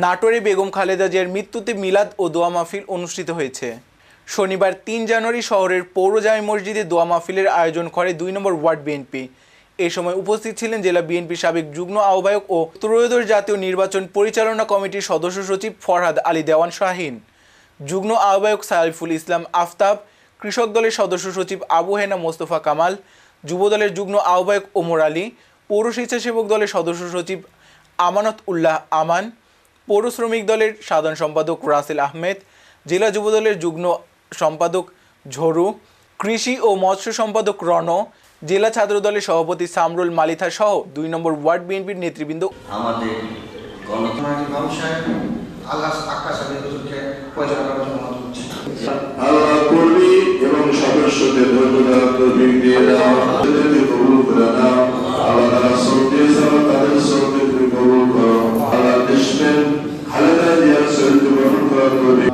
নাটোরে বেগম খালেদা জিয়ার মৃত্যুতে মিলাদ ও দোয়া মাহফিল অনুষ্ঠিত হয়েছে। শনিবার ৩ জানুয়ারি শহরের পৌর জামে মসজিদে দোয়া মাহফিলের আয়োজন করে ২ নম্বর ওয়ার্ড বিএনপি। এ সময় উপস্থিত ছিলেন জেলা বিএনপির সাবেক যুগ্ম আহ্বায়ক ও ত্রয়োদশ জাতীয় নির্বাচন পরিচালনা কমিটির সদস্য সচিব ফরহাদ আলী দেওয়ান শাহীন, যুগ্ম আহ্বায়ক সাইফুল ইসলাম আফতাব, কৃষক দলের সদস্য সচিব আবু হেনা মোস্তফা কামাল, যুব দলের যুগ্ম আহ্বায়ক ওমর আলী, পৌর স্বেচ্ছাসেবক দলের সদস্য সচিব আমানত উল্লাহ আমান, পৌর শ্রমিক দলের সাধারণ সম্পাদক রাসেল আহমেদ, জেলা যুব দলের যুগ্ম সম্পাদক ঝরু, কৃষি ও মৎস্য সম্পাদক রণ, জেলা ছাত্র দলের সভাপতি সামরুল মালিথা সহ ২ নম্বর ওয়ার্ড বিএনপির নেতৃবৃন্দ আমাদের গণতন্ত্রের ব্যবসায় আল্লাহ কর্মী এবং সদস্যদের ধন্যবাদ তৌফিক দিয়ে দাও, কবুল করে নাও। আল্লাহ তারা সৌদি তাদের সৌদি কবুল করো। আল্লাহ দেশমেন খালেদা জিয়ার চরিত্র গ্রহণ করা করবে।